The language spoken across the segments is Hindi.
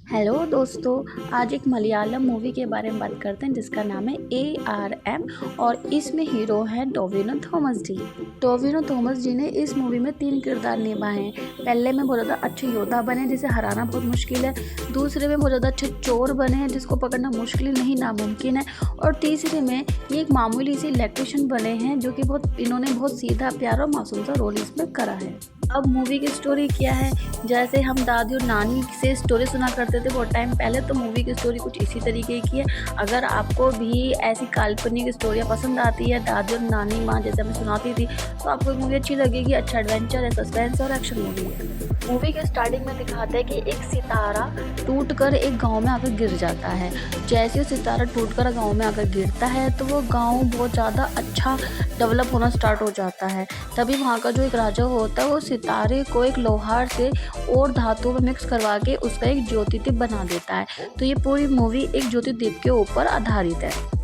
हेलो दोस्तों, आज एक मलयालम मूवी के बारे में बात करते हैं जिसका नाम है ARM और इसमें हीरो हैं टोविनो थॉमस जी। टोविनो थॉमस जी ने इस मूवी में 3 किरदार निभाए हैं। पहले में बहुत ज़्यादा अच्छे योद्धा बने जिसे हराना बहुत मुश्किल है, दूसरे में बहुत ज़्यादा अच्छे चोर बने हैं जिसको पकड़ना मुश्किल नहीं नामुमकिन है, और तीसरे में ये एक मामूली सी इलेक्ट्रिशियन बने हैं जो कि इन्होंने बहुत सीधा प्यारा और मासूम सा रोल इसमें करा है। अब मूवी की स्टोरी क्या है, जैसे हम दादी और नानी से स्टोरी सुना करते थे बहुत टाइम पहले, तो मूवी की स्टोरी कुछ इसी तरीके की है। अगर आपको भी ऐसी काल्पनिक स्टोरियाँ पसंद आती है दादी और नानी माँ जैसे हमें सुनाती थी, तो आपको मूवी अच्छी लगेगी। अच्छा एडवेंचर है, सस्पेंस और एक्शन मूवी है। मूवी के स्टार्टिंग में दिखाते हैं कि एक सितारा टूटकर एक गांव में आकर गिर जाता है। जैसे वो सितारा टूटकर गांव में आकर गिरता है तो वो गांव बहुत ज़्यादा अच्छा डेवलप होना स्टार्ट हो जाता है। तभी वहाँ का जो एक राजा होता है वो सितारे को एक लोहार से और धातु में मिक्स करवा के उसका एक ज्योतिदीप बना देता है। तो ये पूरी मूवी एक ज्योतिदीप के ऊपर आधारित है।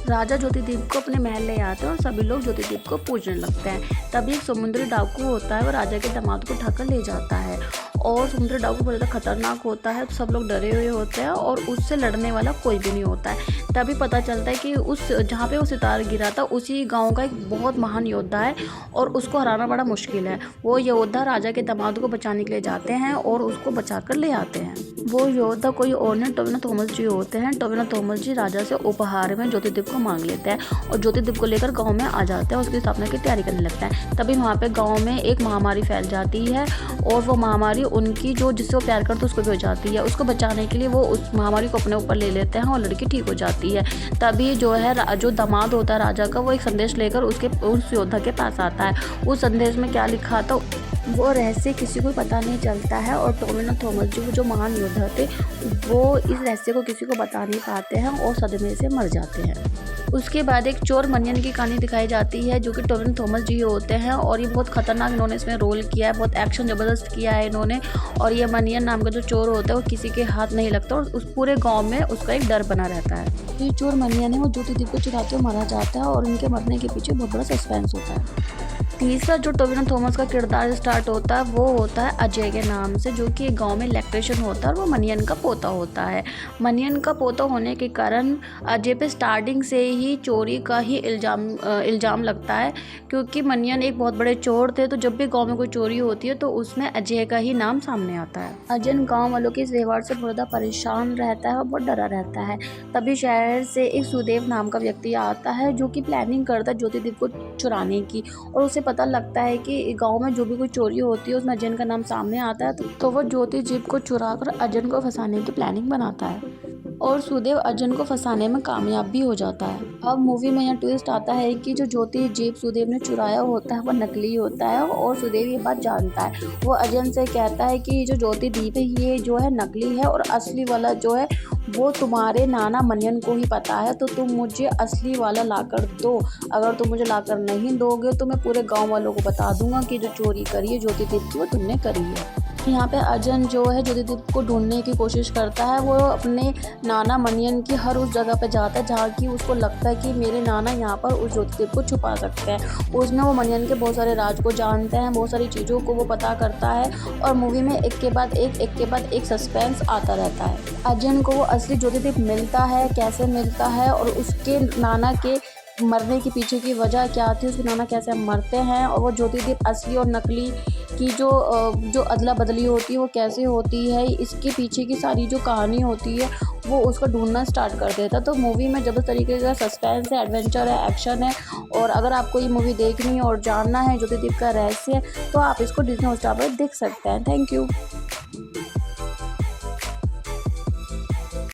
राजा ज्योतिदीप को अपने महल ले आते हैं और सभी लोग ज्योतिदीप को पूजने लगते हैं। तभी एक समुद्री डाकू होता है, वो राजा के दामाद को ढक ले जाता है और समुद्री डाकू बहुत ज़्यादा खतरनाक होता है, तो सब लोग डरे हुए होते हैं और उससे लड़ने वाला कोई भी नहीं होता है। तभी पता चलता है कि उस जहाँ पे वो सितारा गिरा था उसी गांव का एक बहुत महान योद्धा है और उसको हराना बड़ा मुश्किल है। वो योद्धा राजा के दामाद को बचाने के लिए जाते हैं और उसको बचा कर ले आते हैं। वो योद्धा कोई और नहीं टोविनो थॉमस जी होते हैं। टोविनो थॉमस जी राजा से उपहार में ज्योतिदीप को मांग लेते हैं और ज्योतिदीप को लेकर गांव में आ जाते हैं, उसकी स्थापना की तैयारी करने लगता है। तभी वहाँ पे गांव में एक महामारी फैल जाती है और वो महामारी उनकी जो जिससे वो प्यार करते उसको भी हो जाती है। उसको बचाने के लिए वो उस महामारी को अपने ऊपर ले लेते हैं और लड़की ठीक हो जाती है। तभी जो है जो दामाद होता है राजा का, वो एक संदेश लेकर उस योद्धा के पास आता है। उस संदेश में क्या लिखा था वो रहस्य किसी को पता नहीं चलता है और टोविनो थॉमस जी जो महान योद्धा थे वो इस रहस्य को किसी को बता नहीं पाते हैं और सदमे से मर जाते हैं। उसके बाद एक चोर मनियन की कहानी दिखाई जाती है जो कि टोविनो थॉमस जी होते हैं और ये बहुत खतरनाक इन्होंने इसमें रोल किया है, बहुत एक्शन ज़बरदस्त किया है इन्होंने। और ये मनियन नाम का जो चोर होता है वो किसी के हाथ नहीं लगता और उस पूरे गांव में उसका एक डर बना रहता है। ये चोर मनियन है वो ज्योतिदीप को चुराते हुए मारा जाता है और उनके मरने के पीछे बहुत बड़ा सस्पेंस होता है। तीसरा जो टोविनो थॉमस का किरदार स्टार्ट होता है वो होता है अजय के नाम से, जो कि एक गांव में इलेक्ट्रिशियन होता है और वो मनियन का पोता होता है। मनियन का पोता होने के कारण अजय पे स्टार्टिंग से ही चोरी का ही इल्ज़ाम लगता है, क्योंकि मनियन एक बहुत बड़े चोर थे। तो जब भी गांव में कोई चोरी होती है तो उसमें अजय का ही नाम सामने आता है। अजय गाँव वालों के इस व्यवहार से बहुत ज़्यादा परेशान रहता है और बहुत डरा रहता है। तभी शहर से एक सुदेव नाम का व्यक्ति आता है जो कि प्लानिंग करता है ज्योतिदीप को चुराने की, और उसे पता लगता है कि गांव में जो भी कोई चोरी होती है उसमें अजय का नाम सामने आता है। तो वो ज्योतिदीप को चुराकर अजय को फंसाने की प्लानिंग बनाता है और सुदेव अजय को फंसाने में कामयाब भी हो जाता है। अब मूवी में यह ट्विस्ट आता है कि जो ज्योतिदीप सुदेव ने चुराया होता है वो नकली होता है और सुदेव ये बात जानता है। वो अजय से कहता है कि जो ज्योतिदीप है ये जो है नकली है और असली वाला जो है वो तुम्हारे नाना मनियन को ही पता है, तो तुम मुझे असली वाला लाकर दो। अगर तुम मुझे लाकर नहीं दोगे तो मैं पूरे गांव वालों को बता दूंगा कि जो चोरी करी है ज्योतिदीप की वो तुमने करी है। यहाँ पे अजय जो है ज्योतिदीप को ढूंढने की कोशिश करता है। वो अपने नाना मनियन की हर उस जगह पे जाता है जहाँ की उसको लगता है कि मेरे नाना यहाँ पर उस ज्योतिदीप को छुपा सकते हैं। उसमें वो मनियन के बहुत सारे राज को जानते हैं, बहुत सारी चीज़ों को वो पता करता है और मूवी में एक के बाद एक सस्पेंस आता रहता है। अजय को वो असली ज्योतिदीप मिलता है, कैसे मिलता है और उसके नाना के मरने के पीछे की वजह क्या थी, उसके नाना कैसे मरते हैं और वो ज्योतिदीप असली और नकली की जो अदला बदली होती है वो कैसे होती है, इसके पीछे की सारी जो कहानी होती है वो उसको ढूंढना स्टार्ट कर देता है। तो मूवी में जब तरीके का सस्पेंस है, एडवेंचर है, एक्शन है, और अगर आपको ये मूवी देखनी है और जानना है ज्योतिदीप का रहस्य तो आप इसको डिज्नी हॉटस्टार पर देख सकते हैं। Thank you.